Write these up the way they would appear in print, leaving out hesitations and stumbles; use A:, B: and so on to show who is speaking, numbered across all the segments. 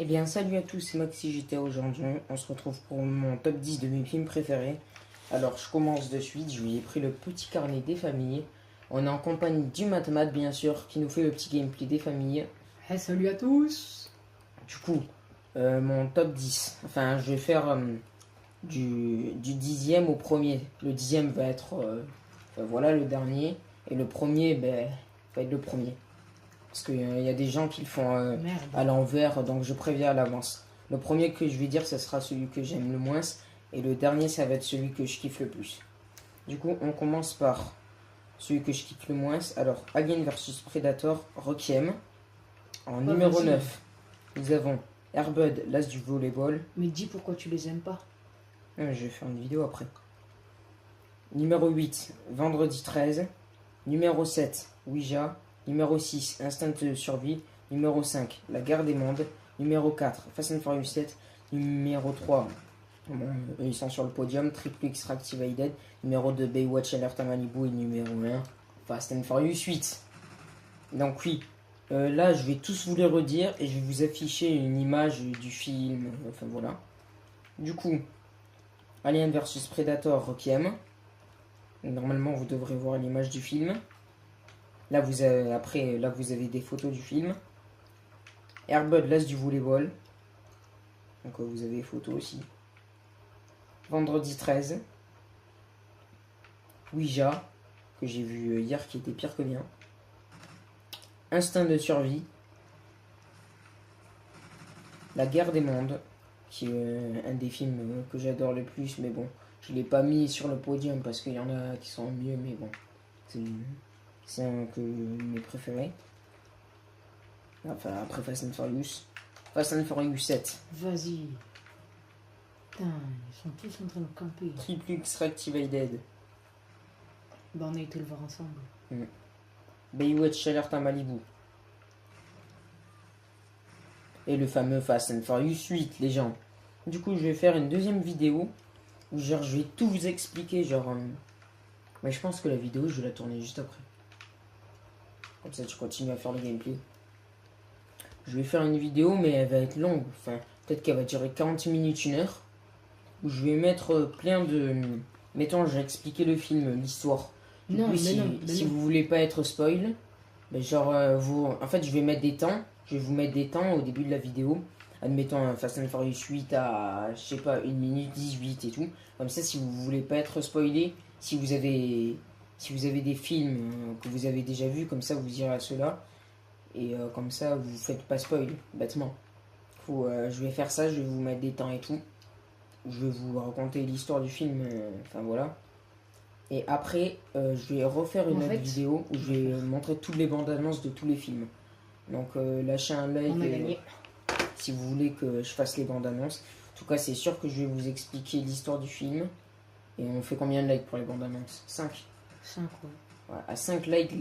A: Eh bien salut à tous, c'est Maxi GTA. Aujourd'hui on se retrouve pour mon top 10 de mes films préférés. Alors je commence de suite, je lui ai pris le petit carnet des familles. On est en compagnie du Matmat bien sûr qui nous fait le petit gameplay des familles.
B: Hey, salut à tous.
A: Du coup mon top 10, enfin je vais faire du 10e au premier. Le 10e va être voilà le dernier et le premier va être le premier. Parce qu'il y a des gens qui le font à l'envers, donc je préviens à l'avance. Le premier que je vais dire, ce sera celui que j'aime le moins. Et le dernier, ça va être celui que je kiffe le plus. Du coup, on commence par celui que je kiffe le moins. Alors, Alien vs Predator, Requiem. En numéro 9, nous avons Air Bud, l'as du volleyball.
B: Mais dis pourquoi tu les aimes pas.
A: Je vais faire une vidéo après. Numéro 8, Vendredi 13. Numéro 7, Ouija. Numéro 6, Instinct de survie. Numéro 5, La guerre des mondes. Numéro 4, Fast and Furious 7. Numéro 3, ils sont sur le podium, Triple X Reactivated. Numéro 2, Baywatch Alert à Malibu. Et numéro 1, Fast and Furious 8. Donc oui, là je vais tous vous les redire et je vais vous afficher une image du film. Enfin voilà. Du coup, Alien vs Predator, Requiem. Normalement vous devrez voir l'image du film. Là vous avez des photos du film. Air Bud, l'as du volleyball. Donc vous avez des photos aussi. Vendredi 13. Ouija, que j'ai vu hier qui était pire que bien. Instinct de survie. La guerre des mondes, qui est un des films que j'adore le plus, mais bon, je ne l'ai pas mis sur le podium parce qu'il y en a qui sont mieux, mais bon, c'est un que mes préférés. Enfin, après Fast and Furious. Fast and Furious 7.
B: Vas-y. Putain, ils sont tous en train de camper.
A: Triple X Reactivated.
B: Bah on a été le voir ensemble.
A: Baywatch Alert à Malibu. Et le fameux Fast and Furious 8, les gens. Du coup, je vais faire une deuxième vidéo où genre je vais tout vous expliquer, genre... Mais je pense que la vidéo, je vais la tourner juste après. Comme ça, tu continues à faire le gameplay. Je vais faire une vidéo, mais elle va être longue. Enfin, peut-être qu'elle va durer 40 minutes, 1 heure. Où je vais mettre plein de... Mettons, je vais expliquer le film, l'histoire.
B: Non, mais
A: si,
B: non,
A: si vous voulez pas être spoil, genre, en fait, je vais mettre des temps. Je vais vous mettre des temps au début de la vidéo. Admettons, Fast and Furious 8 à, je sais pas, 1 minute 18 et tout. Comme ça, si vous voulez pas être spoilé, si vous avez des films que vous avez déjà vus, comme ça, vous irez à ceux-là. Et comme ça, vous faites pas spoil, bêtement. Je vais faire ça, je vais vous mettre des temps et tout. Je vais vous raconter l'histoire du film, enfin voilà. Et après, je vais refaire une autre vidéo où je vais montrer toutes les bandes annonces de tous les films. Donc lâchez un like si vous voulez que je fasse les bandes annonces. En tout cas, c'est sûr que je vais vous expliquer l'histoire du film. Et on fait combien de likes pour les bandes annonces? 5.
B: 5 ouais.
A: À 5 likes,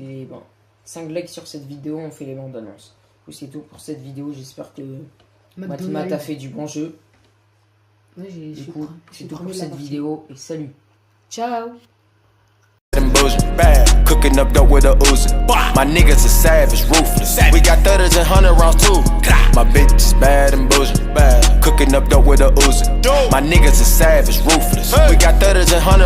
A: 5 likes sur cette vidéo, on fait les bandes annonces. C'est tout pour cette vidéo. J'espère que Matmat a fait du bon jeu.
B: Ouais,
A: du coup, c'est tout pour cette vidéo et salut.
B: Ciao.
C: Cooking up dope with a Uzi. My niggas are savage, ruthless. We got 30s and 100 rounds too. My bitch is bad and bougie. Cooking up dope with a Uzi. My niggas are savage, ruthless. We got 30s and 100